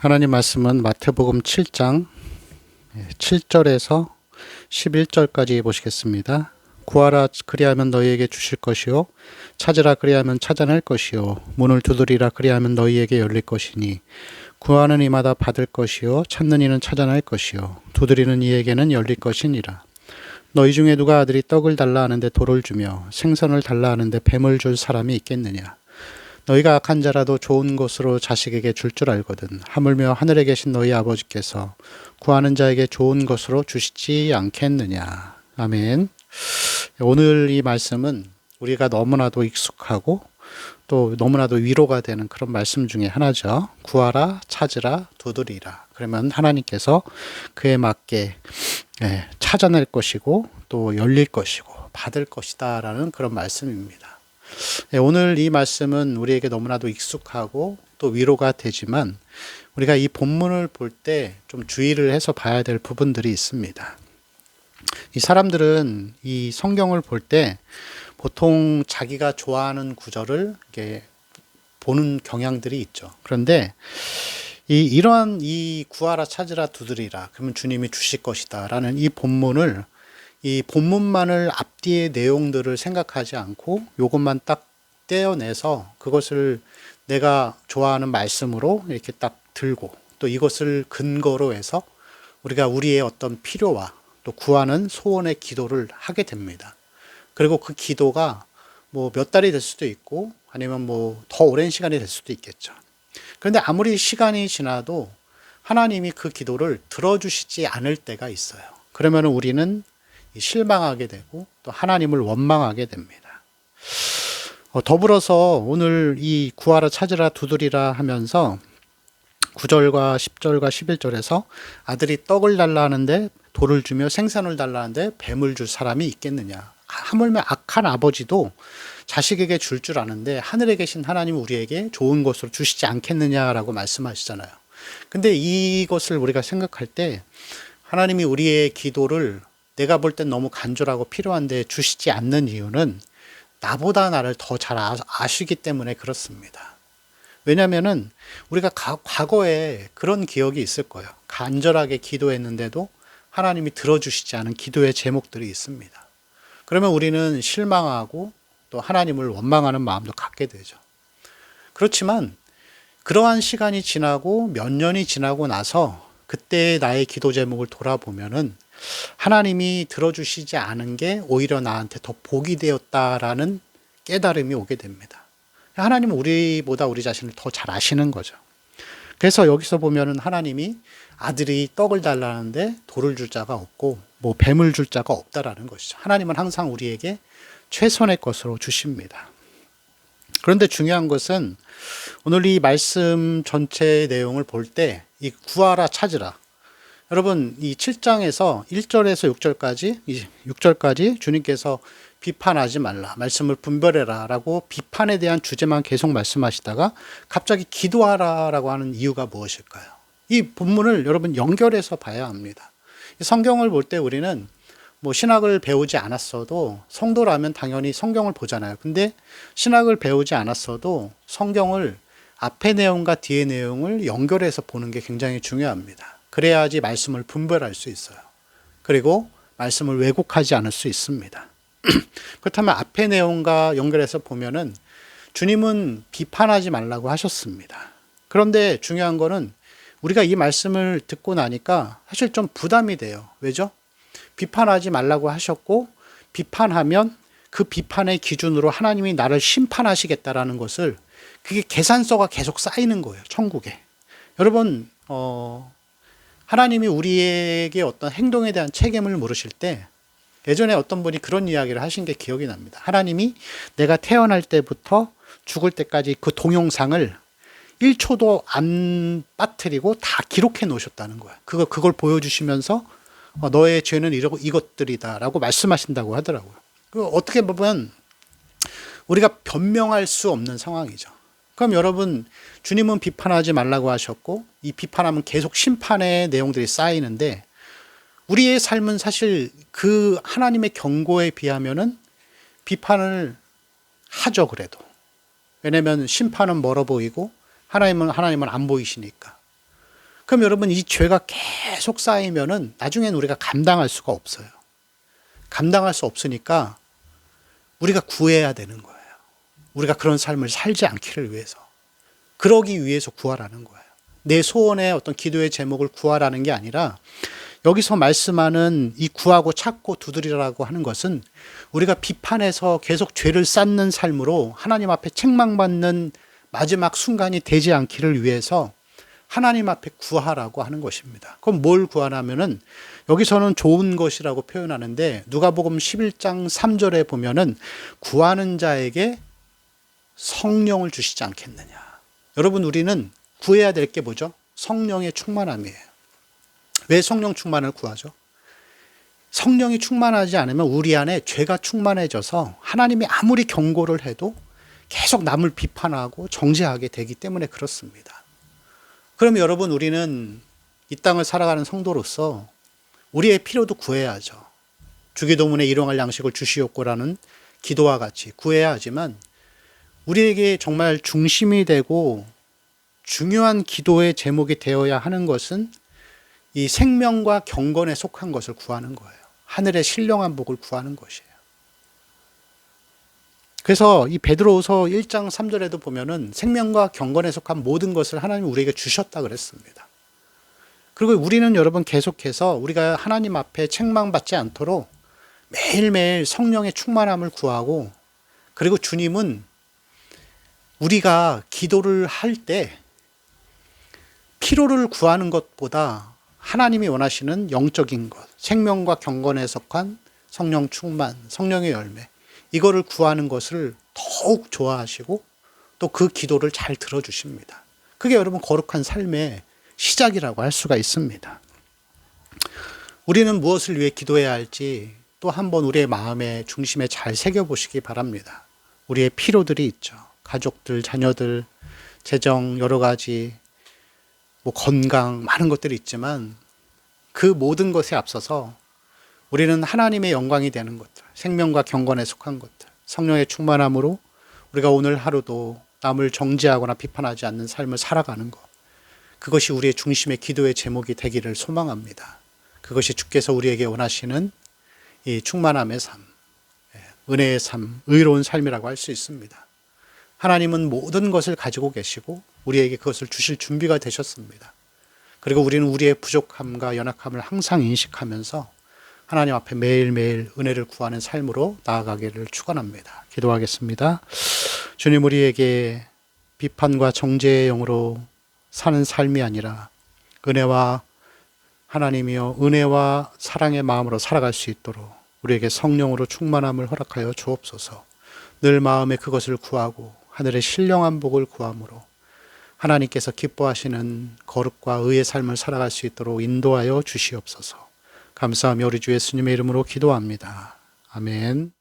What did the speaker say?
하나님 말씀은 마태복음 7장 7절에서 11절까지 보시겠습니다. 구하라 그리하면 너희에게 주실 것이요 찾으라 그리하면 찾아낼 것이요 문을 두드리라 그리하면 너희에게 열릴 것이니 구하는 이마다 받을 것이요 찾는 이는 찾아낼 것이요 두드리는 이에게는 열릴 것이니라. 너희 중에 누가 아들이 떡을 달라 하는데 돌을 주며 생선을 달라 하는데 뱀을 줄 사람이 있겠느냐. 너희가 악한 자라도 좋은 것으로 자식에게 줄 줄 알거든. 하물며 하늘에 계신 너희 아버지께서 구하는 자에게 좋은 것으로 주시지 않겠느냐. 아멘. 오늘 이 말씀은 우리가 너무나도 익숙하고 또 너무나도 위로가 되는 그런 말씀 중에 하나죠. 구하라, 찾으라, 두드리라. 그러면 하나님께서 그에 맞게 찾아낼 것이고 또 열릴 것이고 받을 것이다 라는 그런 말씀입니다. 오늘 이 말씀은 우리에게 너무나도 익숙하고 또 위로가 되지만 우리가 이 본문을 볼 때 좀 주의를 해서 봐야 될 부분들이 있습니다. 이 사람들은 이 성경을 볼 때 보통 자기가 좋아하는 구절을 이렇게 보는 경향들이 있죠. 그런데 이러한 이 구하라 찾으라 두드리라 그러면 주님이 주실 것이다 라는 이 본문을 이 본문만을 앞뒤의 내용들을 생각하지 않고 이것만 딱 떼어내서 그것을 내가 좋아하는 말씀으로 이렇게 딱 들고 또 이것을 근거로 해서 우리가 우리의 어떤 필요와 또 구하는 소원의 기도를 하게 됩니다. 그리고 그 기도가 뭐 몇 달이 될 수도 있고 아니면 뭐 더 오랜 시간이 될 수도 있겠죠. 그런데 아무리 시간이 지나도 하나님이 그 기도를 들어주시지 않을 때가 있어요. 그러면 우리는 실망하게 되고 또 하나님을 원망하게 됩니다. 더불어서 오늘 이 구하라 찾으라 두드리라 하면서 9절과 10절과 11절에서 아들이 떡을 달라 하는데 돌을 주며 생선을 달라 하는데 뱀을 줄 사람이 있겠느냐. 하물며 악한 아버지도 자식에게 줄 줄 아는데 하늘에 계신 하나님 우리에게 좋은 것으로 주시지 않겠느냐라고 말씀하시잖아요. 근데 이것을 우리가 생각할 때 하나님이 우리의 기도를 내가 볼 땐 너무 간절하고 필요한데 주시지 않는 이유는 나보다 나를 더 잘 아시기 때문에 그렇습니다. 왜냐하면은 우리가 과거에 그런 기억이 있을 거예요. 간절하게 기도했는데도 하나님이 들어주시지 않은 기도의 제목들이 있습니다. 그러면 우리는 실망하고 또 하나님을 원망하는 마음도 갖게 되죠. 그렇지만 그러한 시간이 지나고 몇 년이 지나고 나서 그때의 나의 기도 제목을 돌아보면은 하나님이 들어주시지 않은 게 오히려 나한테 더 복이 되었다라는 깨달음이 오게 됩니다. 하나님은 우리보다 우리 자신을 더 잘 아시는 거죠. 그래서 여기서 보면은 하나님이 아들이 떡을 달라는데 돌을 줄 자가 없고 뭐 뱀을 줄 자가 없다라는 것이죠. 하나님은 항상 우리에게 최선의 것으로 주십니다. 그런데 중요한 것은 오늘 이 말씀 전체의 내용을 볼 때 이 구하라 찾으라. 여러분 이 7장에서 1절에서 6절까지 주님께서 비판하지 말라, 말씀을 분별해라 라고 비판에 대한 주제만 계속 말씀하시다가 갑자기 기도하라 라고 하는 이유가 무엇일까요? 이 본문을 여러분 연결해서 봐야 합니다. 성경을 볼 때 우리는 뭐 신학을 배우지 않았어도 성도라면 당연히 성경을 보잖아요. 근데 신학을 배우지 않았어도 성경을 앞의 내용과 뒤의 내용을 연결해서 보는 게 굉장히 중요합니다. 그래야지 말씀을 분별할 수 있어요. 그리고 말씀을 왜곡하지 않을 수 있습니다. 그렇다면 앞의 내용과 연결해서 보면은 주님은 비판하지 말라고 하셨습니다. 그런데 중요한 거는 우리가 이 말씀을 듣고 나니까 사실 좀 부담이 돼요. 왜죠? 비판하지 말라고 하셨고 비판하면 그 비판의 기준으로 하나님이 나를 심판하시겠다라는 것을 그게 계산서가 계속 쌓이는 거예요. 천국에. 여러분 하나님이 우리에게 어떤 행동에 대한 책임을 물으실 때 예전에 어떤 분이 그런 이야기를 하신 게 기억이 납니다. 하나님이 내가 태어날 때부터 죽을 때까지 그 동영상을 1초도 안 빠뜨리고 다 기록해 놓으셨다는 거예요. 그걸 보여주시면서 너의 죄는 이것들이다 라고 말씀하신다고 하더라고요. 어떻게 보면 우리가 변명할 수 없는 상황이죠. 그럼 여러분 주님은 비판하지 말라고 하셨고 이 비판하면 계속 심판의 내용들이 쌓이는데 우리의 삶은 사실 그 하나님의 경고에 비하면은 비판을 하죠. 그래도 왜냐하면 심판은 멀어 보이고 하나님은 안 보이시니까. 그럼 여러분 이 죄가 계속 쌓이면은 나중엔 우리가 감당할 수가 없어요. 감당할 수 없으니까 우리가 구해야 되는 거예요. 우리가 그런 삶을 살지 않기를 위해서. 그러기 위해서 구하라는 거예요. 내 소원의 어떤 기도의 제목을 구하라는 게 아니라 여기서 말씀하는 이 구하고 찾고 두드리라고 하는 것은 우리가 비판해서 계속 죄를 쌓는 삶으로 하나님 앞에 책망받는 마지막 순간이 되지 않기를 위해서 하나님 앞에 구하라고 하는 것입니다. 그럼 뭘 구하냐면은 여기서는 좋은 것이라고 표현하는데 누가복음 11장 3절에 보면은 구하는 자에게 성령을 주시지 않겠느냐. 여러분 우리는 구해야 될 게 뭐죠? 성령의 충만함이에요. 왜 성령 충만을 구하죠? 성령이 충만하지 않으면 우리 안에 죄가 충만해져서 하나님이 아무리 경고를 해도 계속 남을 비판하고 정죄하게 되기 때문에 그렇습니다. 그럼 여러분 우리는 이 땅을 살아가는 성도로서 우리의 필요도 구해야죠. 주기도문에 일용할 양식을 주시옵고라는 기도와 같이 구해야 하지만 우리에게 정말 중심이 되고 중요한 기도의 제목이 되어야 하는 것은 이 생명과 경건에 속한 것을 구하는 거예요. 하늘의 신령한 복을 구하는 것이에요. 그래서 이 베드로후서 1장 3절에도 보면은 생명과 경건에 속한 모든 것을 하나님이 우리에게 주셨다 그랬습니다. 그리고 우리는 여러분 계속해서 우리가 하나님 앞에 책망받지 않도록 매일매일 성령의 충만함을 구하고 그리고 주님은 우리가 기도를 할 때 피로를 구하는 것보다 하나님이 원하시는 영적인 것, 생명과 경건에 속한 성령 충만, 성령의 열매 이거를 구하는 것을 더욱 좋아하시고 또 그 기도를 잘 들어주십니다. 그게 여러분 거룩한 삶의 시작이라고 할 수가 있습니다. 우리는 무엇을 위해 기도해야 할지 또 한번 우리의 마음의 중심에 잘 새겨보시기 바랍니다. 우리의 필요들이 있죠. 가족들, 자녀들, 재정 여러 가지 건강 많은 것들이 있지만 그 모든 것에 앞서서 우리는 하나님의 영광이 되는 것들, 생명과 경건에 속한 것들, 성령의 충만함으로 우리가 오늘 하루도 남을 정죄하거나 비판하지 않는 삶을 살아가는 것, 그것이 우리의 중심의 기도의 제목이 되기를 소망합니다. 그것이 주께서 우리에게 원하시는 이 충만함의 삶, 은혜의 삶, 의로운 삶이라고 할 수 있습니다. 하나님은 모든 것을 가지고 계시고 우리에게 그것을 주실 준비가 되셨습니다. 그리고 우리는 우리의 부족함과 연약함을 항상 인식하면서 하나님 앞에 매일매일 은혜를 구하는 삶으로 나아가기를 축원합니다. 기도하겠습니다. 주님, 우리에게 비판과 정죄의 영으로 사는 삶이 아니라 은혜와 하나님이여 은혜와 사랑의 마음으로 살아갈 수 있도록 우리에게 성령으로 충만함을 허락하여 주옵소서. 늘 마음에 그것을 구하고 하늘의 신령한 복을 구함으로 하나님께서 기뻐하시는 거룩과 의의 삶을 살아갈 수 있도록 인도하여 주시옵소서. 감사하며 우리 주 예수님의 이름으로 기도합니다. 아멘.